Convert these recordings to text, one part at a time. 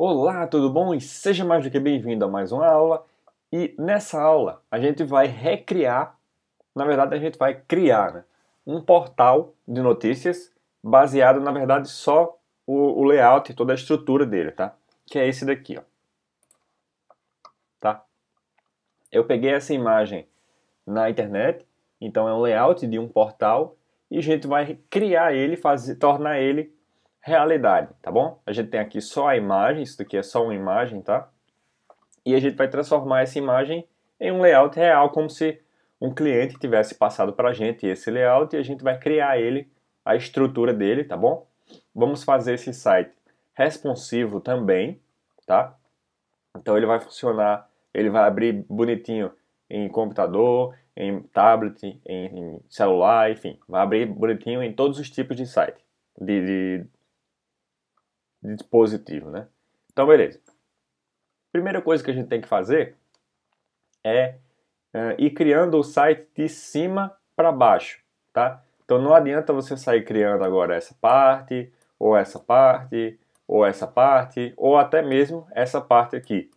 Olá, tudo bom? E seja mais do que bem-vindo a mais uma aula. E nessa aula a gente vai recriar, na verdade a gente vai criar, né, um portal de notícias baseado, na verdade, só o layout e toda a estrutura dele, tá? Que é esse daqui, ó. Tá? Eu peguei essa imagem na internet, então é um layout de um portal e a gente vai criar ele, tornar ele realidade, tá bom? A gente tem aqui só a imagem, isso daqui é só uma imagem, tá? E a gente vai transformar essa imagem em um layout real, como se um cliente tivesse passado para a gente esse layout e a gente vai criar ele, a estrutura dele, tá bom? Vamos fazer esse site responsivo também, tá? Então ele vai funcionar, ele vai abrir bonitinho em computador, em tablet, em celular, enfim, vai abrir bonitinho em todos os tipos de site, de dispositivo, né? Então beleza. Primeira coisa que a gente tem que fazer é ir criando o site de cima para baixo, tá? Então não adianta você sair criando agora essa parte, ou essa parte, ou essa parte, ou até mesmo essa parte aqui.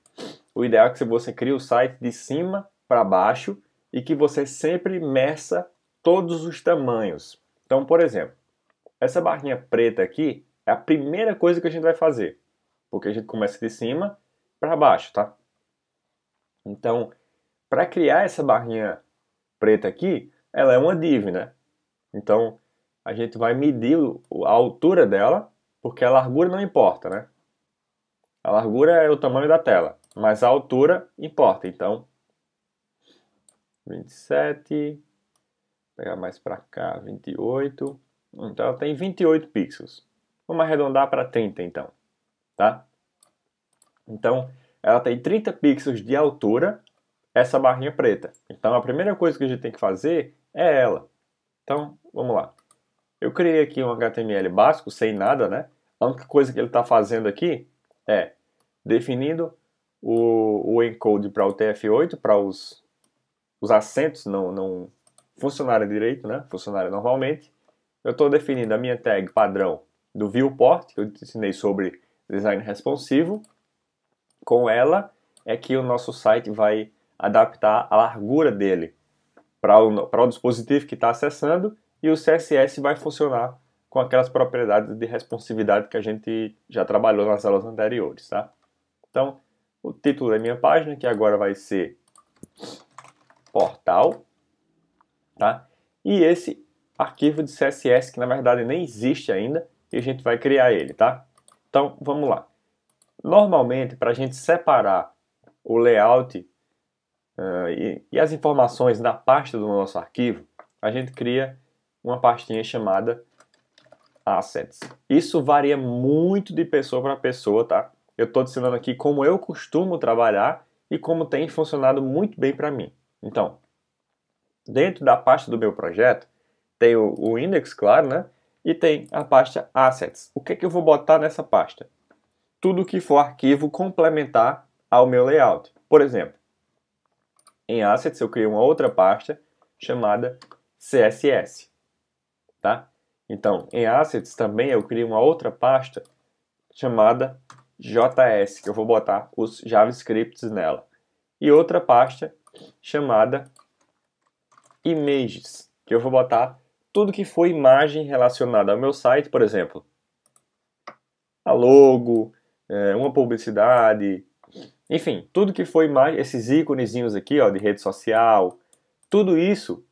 O ideal é que você crie o site de cima para baixo e que você sempre meça todos os tamanhos. Então, por exemplo, essa barrinha preta aqui é a primeira coisa que a gente vai fazer, porque a gente começa de cima para baixo, tá? Então, para criar essa barrinha preta aqui, ela é uma div, né? Então, a gente vai medir a altura dela, porque a largura não importa, né? A largura é o tamanho da tela, mas a altura importa. Então, 27, pegar mais para cá, 28. Então, ela tem 28 pixels. Vamos arredondar para 30, então, tá? Então, ela tem 30 pixels de altura, essa barrinha preta. Então, a primeira coisa que a gente tem que fazer é ela. Então, vamos lá. Eu criei aqui um HTML básico, sem nada, né? A única coisa que ele está fazendo aqui é definindo o encode para o TF8, para os acentos não funcionarem direito, né? Funcionarem normalmente. Eu estou definindo a minha tag padrão do viewport, que eu te ensinei sobre design responsivo. Com ela é que o nosso site vai adaptar a largura dele para o dispositivo que está acessando, e o CSS vai funcionar com aquelas propriedades de responsividade que a gente já trabalhou nas aulas anteriores, tá? Então, o título da minha página, que agora vai ser portal, tá? E esse arquivo de CSS, que na verdade nem existe ainda, e a gente vai criar ele, tá? Então, vamos lá. Normalmente, para a gente separar o layout e as informações da pasta do nosso arquivo, a gente cria uma pastinha chamada Assets. Isso varia muito de pessoa para pessoa, tá? Eu estou ensinando aqui como eu costumo trabalhar e como tem funcionado muito bem para mim. Então, dentro da pasta do meu projeto, tem o index, claro, né? E tem a pasta Assets. O que é que eu vou botar nessa pasta? Tudo que for arquivo complementar ao meu layout. Por exemplo, em Assets eu criei uma outra pasta chamada CSS, tá? Então, em Assets também eu criei uma outra pasta chamada JS, que eu vou botar os JavaScripts nela. E outra pasta chamada Images, que eu vou botar tudo que for imagem relacionada ao meu site, por exemplo, a logo, uma publicidade, enfim, tudo que for imagem, esses íconezinhos aqui, ó, de rede social, tudo isso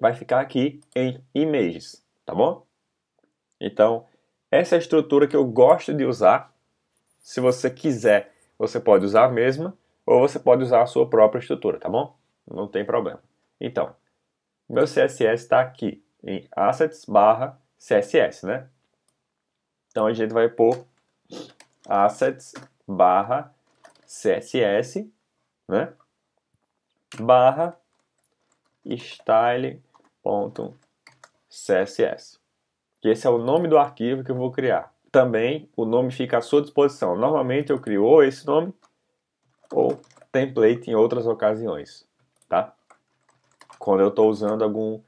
vai ficar aqui em Images, tá bom? Então, essa é a estrutura que eu gosto de usar. Se você quiser, você pode usar a mesma, ou você pode usar a sua própria estrutura, tá bom? Não tem problema. Então, meu CSS está aqui em assets/css, né? Então a gente vai pôr assets/css, né? Barra style.css. Que esse é o nome do arquivo que eu vou criar. Também o nome fica à sua disposição. Normalmente eu crio ou esse nome ou template em outras ocasiões, tá? Quando eu estou usando algum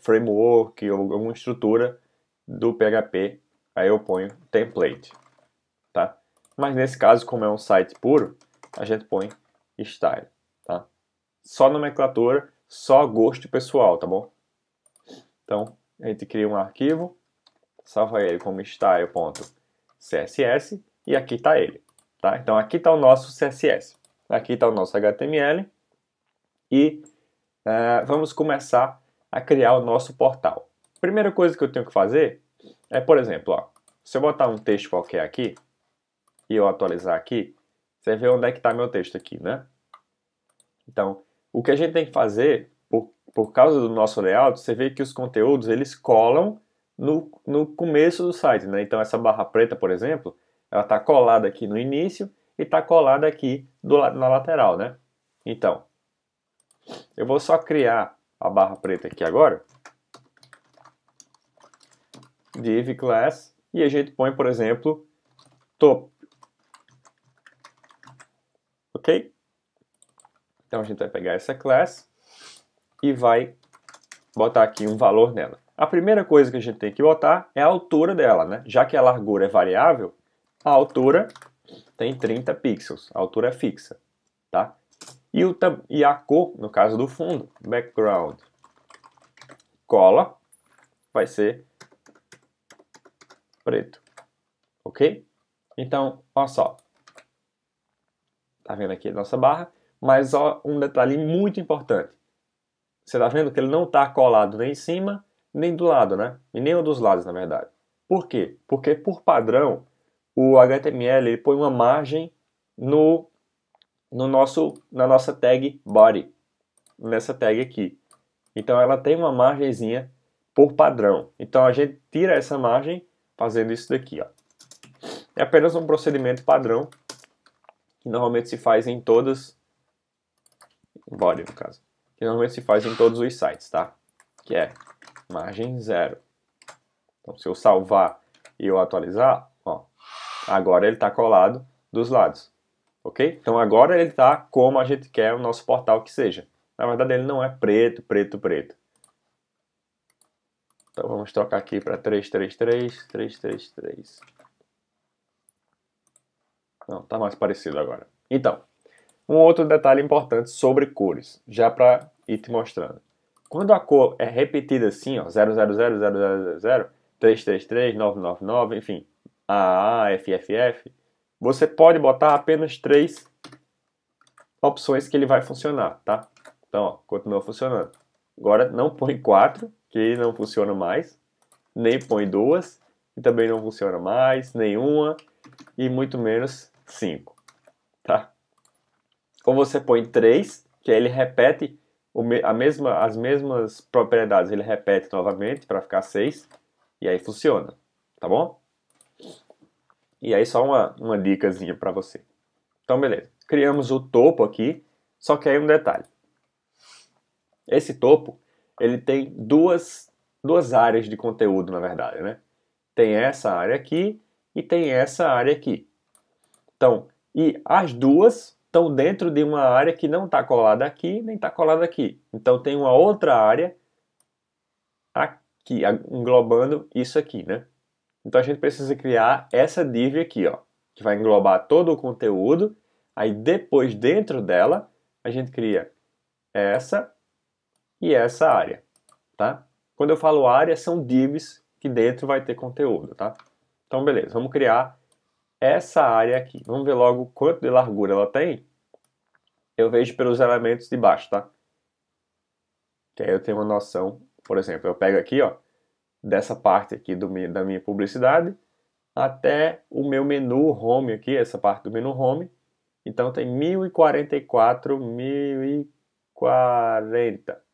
framework ou alguma estrutura do PHP, aí eu ponho template. tá? Mas nesse caso, como é um site puro, a gente põe style, tá? Só nomenclatura, só gosto pessoal, tá bom? Então, a gente cria um arquivo, salva ele como style.css e aqui está ele, tá? Então, aqui está o nosso CSS, aqui está o nosso HTML e vamos começar a criar o nosso portal. Primeira coisa que eu tenho que fazer é, por exemplo, ó, se eu botar um texto qualquer aqui e eu atualizar aqui, você vê onde é que está meu texto aqui, né? Então, o que a gente tem que fazer, por causa do nosso layout, você vê que os conteúdos, eles colam no começo do site, né? Então, essa barra preta, por exemplo, ela está colada aqui no início e está colada aqui na lateral, né? Então, eu vou só criar a barra preta aqui agora, div class, e a gente põe, por exemplo, top. Ok? Então a gente vai pegar essa class e vai botar aqui um valor nela. A primeira coisa que a gente tem que botar é a altura dela, né? Já que a largura é variável, a altura tem 30 pixels, a altura é fixa, tá? E a cor, no caso do fundo, background, cola, vai ser preto, ok? Então, olha só, tá vendo aqui a nossa barra, mas ó, um detalhe muito importante, você tá vendo que ele não está colado nem em cima, nem do lado, né? E nenhum dos lados, na verdade. Por quê? Porque, por padrão, o HTML ele põe uma margem na nossa tag body, nessa tag aqui. Então, ela tem uma margenzinha por padrão. Então, a gente tira essa margem fazendo isso daqui, ó. É apenas um procedimento padrão que normalmente se faz em todas, body no caso, que normalmente se faz em todos os sites, tá? Que é margem 0. Então, se eu salvar e eu atualizar, ó, agora ele está colado dos lados, ok? Então, agora ele está como a gente quer o nosso portal que seja. Na verdade, ele não é preto, preto, preto. Então, vamos trocar aqui para 333, 333. Não, tá mais parecido agora. Então, um outro detalhe importante sobre cores, já para ir te mostrando. Quando a cor é repetida assim, ó, 000, 000, 333, 999, enfim, AA, FFF, você pode botar apenas 3 opções que ele vai funcionar, tá? Então, ó, continua funcionando. Agora não põe 4, que não funciona mais, nem põe 2, que também não funciona mais, nenhuma, e muito menos 5, tá? Ou você põe 3, que aí ele repete as mesmas propriedades, ele repete novamente para ficar 6, e aí funciona, tá bom? E aí só uma dicasinha para você. Então, beleza. Criamos o topo aqui, só que aí um detalhe. Esse topo, ele tem duas áreas de conteúdo, na verdade, né? Tem essa área aqui e tem essa área aqui. Então, e as duas estão dentro de uma área que não está colada aqui, nem está colada aqui. Então, tem uma outra área aqui, englobando isso aqui, né? Então, a gente precisa criar essa div aqui, ó, que vai englobar todo o conteúdo. Aí, depois, dentro dela, a gente cria essa e essa área, tá? Quando eu falo área, são divs que dentro vai ter conteúdo, tá? Então, beleza, vamos criar essa área aqui. Vamos ver logo quanto de largura ela tem. Eu vejo pelos elementos de baixo, tá? Que aí eu tenho uma noção. Por exemplo, eu pego aqui, ó, dessa parte aqui da minha publicidade até o meu menu home aqui, essa parte do menu home. Então tem 1044, 1040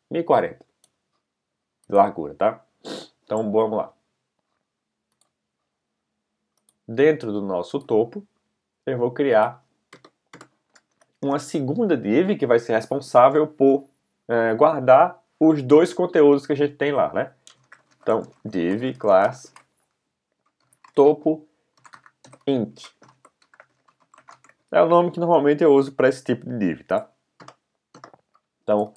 de largura, tá? Então vamos lá. Dentro do nosso topo, eu vou criar uma segunda div que vai ser responsável por guardar os dois conteúdos que a gente tem lá, né? Então, div class topo int. É o nome que normalmente eu uso para esse tipo de div, tá? Então,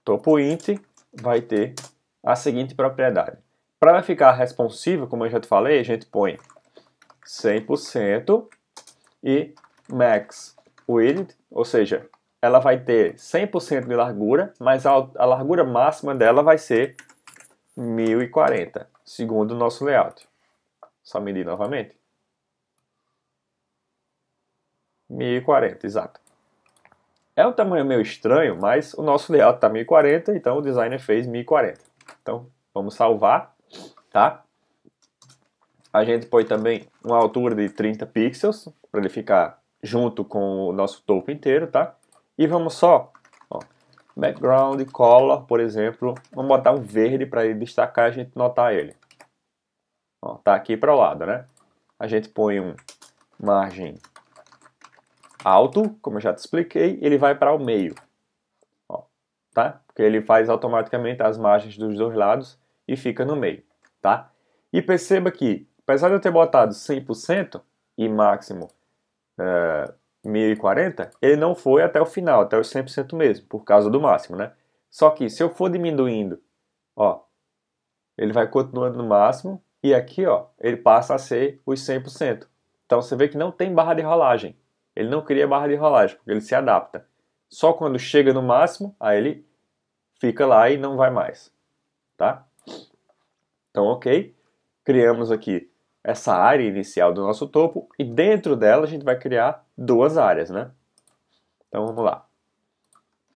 topo int vai ter a seguinte propriedade. Para ficar responsivo, como eu já te falei, a gente põe 100% e max width, ou seja, ela vai ter 100% de largura, mas a largura máxima dela vai ser 1040, segundo o nosso layout. Só medir novamente. 1040, exato. É um tamanho meio estranho, mas o nosso layout está 1040, então o designer fez 1040. Então, vamos salvar, tá? A gente põe também uma altura de 30 pixels, para ele ficar junto com o nosso topo inteiro, tá? E vamos só, ó, background, color, por exemplo, vamos botar um verde para ele destacar e a gente notar ele. Ó, tá aqui para o lado, né? A gente põe um margem alto, como eu já te expliquei, ele vai para o meio, ó, tá? Porque ele faz automaticamente as margens dos dois lados e fica no meio, tá? E perceba que, apesar de eu ter botado 100% e máximo 1040, ele não foi até o final, até os 100% mesmo, por causa do máximo, né? Só que se eu for diminuindo, ó, ele vai continuando no máximo e aqui, ó, ele passa a ser os 100%. Então você vê que não tem barra de rolagem. Ele não cria barra de rolagem, porque ele se adapta. Só quando chega no máximo, aí ele fica lá e não vai mais, tá? Então, ok. Criamos aqui essa área inicial do nosso topo e dentro dela a gente vai criar duas áreas, né? Então vamos lá.